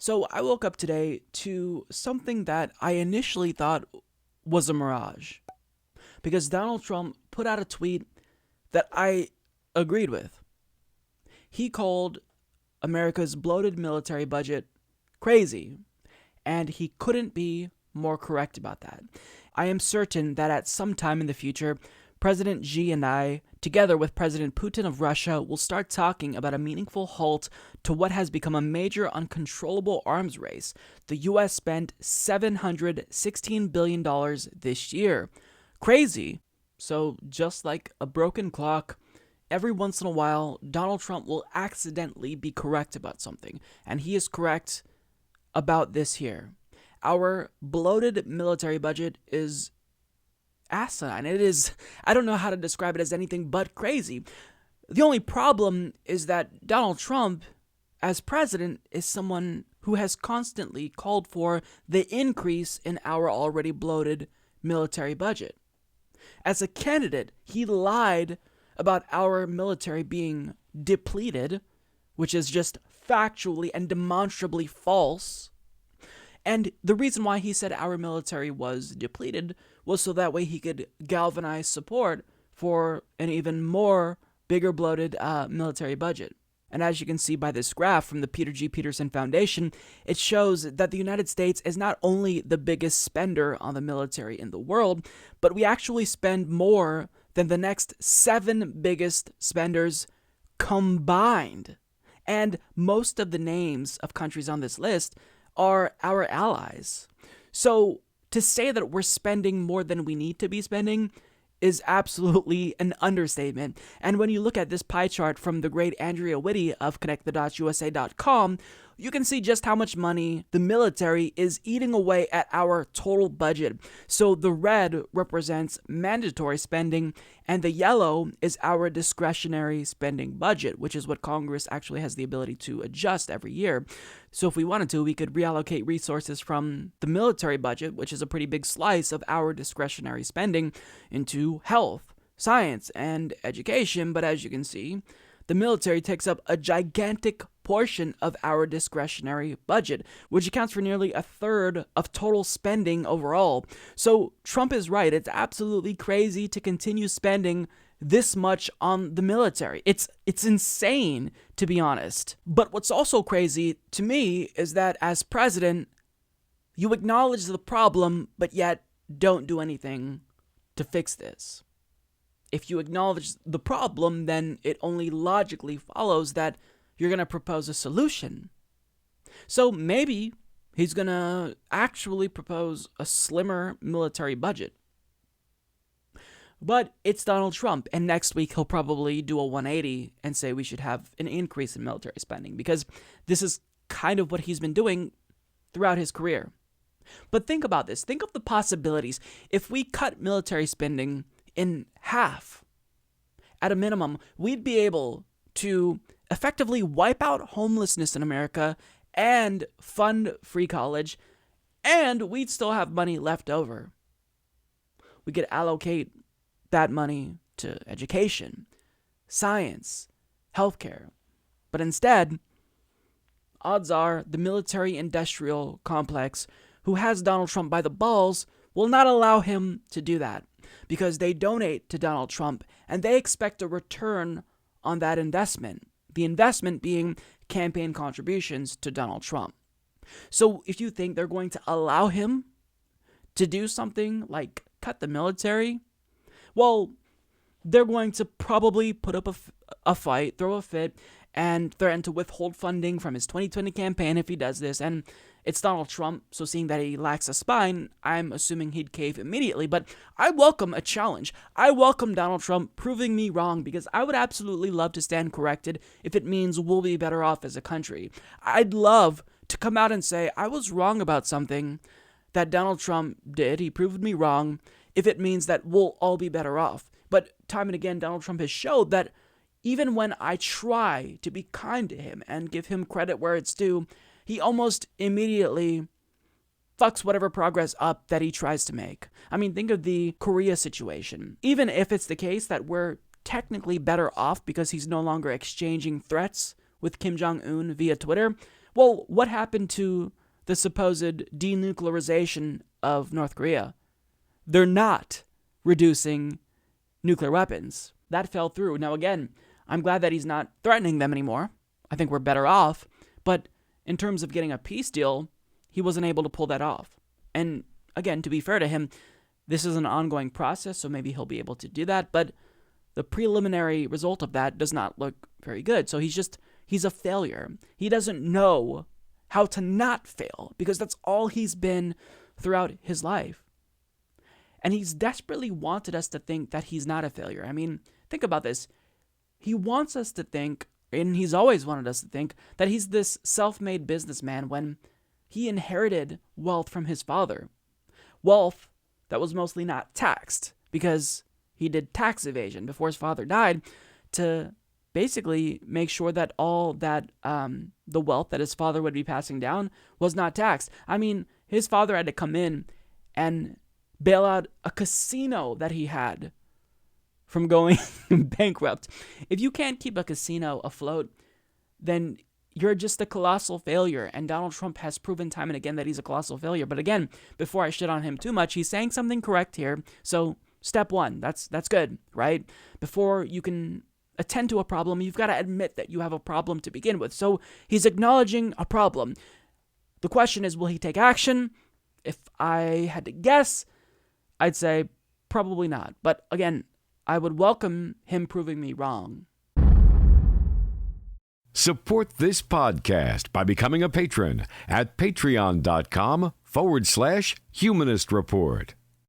So I woke up today to something that I initially thought was a mirage. Because Donald Trump put out a tweet that I agreed with. He called America's bloated military budget crazy, and he couldn't be more correct about that. I am certain that at some time in the future, President Xi and I, together with President Putin of Russia, will start talking about a meaningful halt to what has become a major uncontrollable arms race. The US spent $716 billion this year. Crazy. So just like a broken clock, every once in a while, Donald Trump will accidentally be correct about something. And he is correct about this here. Our bloated military budget is asinine. It is, I don't know how to describe it as anything but crazy. The only problem is that Donald Trump, as president, is someone who has constantly called for the increase in our already bloated military budget. As a candidate, he lied about our military being depleted, which is just factually and demonstrably false. And the reason why he said our military was depleted was so that way he could galvanize support for an even more bigger bloated military budget. And as you can see by this graph from the Peter G. Peterson Foundation, it shows that the United States is not only the biggest spender on the military in the world, but we actually spend more than the next 7 biggest spenders combined. And most of the names of countries on this list are our allies. So to say that we're spending more than we need to be spending is absolutely an understatement. And when you look at this pie chart from the great Andrea Whitty of connectthedotsusa.com, you can see just how much money the military is eating away at our total budget. So the red represents mandatory spending, and the yellow is our discretionary spending budget, which is what Congress actually has the ability to adjust every year. So if we wanted to, we could reallocate resources from the military budget, which is a pretty big slice of our discretionary spending, into health, science, and education. But as you can see, the military takes up a gigantic portion of our discretionary budget, which accounts for nearly a third of total spending overall. So Trump is right. It's absolutely crazy to continue spending this much on the military. It's insane, to be honest. But what's also crazy to me is that as president, you acknowledge the problem, but yet don't do anything to fix this. If you acknowledge the problem, then it only logically follows that you're going to propose a solution. So maybe he's going to actually propose a slimmer military budget. But it's Donald Trump, and next week he'll probably do a 180 and say we should have an increase in military spending, because this is kind of what he's been doing throughout his career. But think about this. Think of the possibilities. If we cut military spending in half, at a minimum, we'd be able to effectively wipe out homelessness in America and fund free college, and we'd still have money left over. We could allocate that money to education, science, healthcare. But instead, odds are the military-industrial complex, who has Donald Trump by the balls, will not allow him to do that, because they donate to Donald Trump and they expect a return on that investment. The investment being campaign contributions to Donald Trump. So if you think they're going to allow him to do something like cut the military, well, they're going to probably put up a fight, throw a fit, and threaten to withhold funding from his 2020 campaign if he does this. And it's Donald Trump, so seeing that he lacks a spine, I'm assuming he'd cave immediately. But I welcome a challenge. I welcome Donald Trump proving me wrong, because I would absolutely love to stand corrected if it means we'll be better off as a country. I'd love to come out and say I was wrong about something that Donald Trump did. He proved me wrong, if it means that we'll all be better off. But time and again, Donald Trump has showed that even when I try to be kind to him and give him credit where it's due, he almost immediately fucks whatever progress up that he tries to make. I mean, think of the Korea situation. Even if it's the case that we're technically better off because he's no longer exchanging threats with Kim Jong-un via Twitter, Well, what happened to the supposed denuclearization of North Korea? They're not reducing nuclear weapons. That fell through. Now, again, I'm glad that he's not threatening them anymore. I think we're better off. But in terms of getting a peace deal, he wasn't able to pull that off. And again, to be fair to him, this is an ongoing process, so maybe he'll be able to do that. But the preliminary result of that does not look very good. So he's a failure. He doesn't know how to not fail because that's all he's been throughout his life. And he's desperately wanted us to think that he's not a failure. I mean, think about this. He wants us to think, and he's always wanted us to think, that he's this self-made businessman when he inherited wealth from his father. Wealth that was mostly not taxed because he did tax evasion before his father died to basically make sure that all that the wealth that his father would be passing down was not taxed. I mean, his father had to come in and bail out a casino that he had from going bankrupt. If you can't keep a casino afloat, then you're just a colossal failure. And Donald Trump has proven time and again that he's a colossal failure. But again, before I shit on him too much, he's saying something correct here. So step one, that's good, right? Before you can attend to a problem, you've got to admit that you have a problem to begin with. So he's acknowledging a problem. The question is, will he take action? If I had to guess, I'd say probably not. But again, I would welcome him proving me wrong. Support this podcast by becoming a patron at patreon.com/Humanist Report.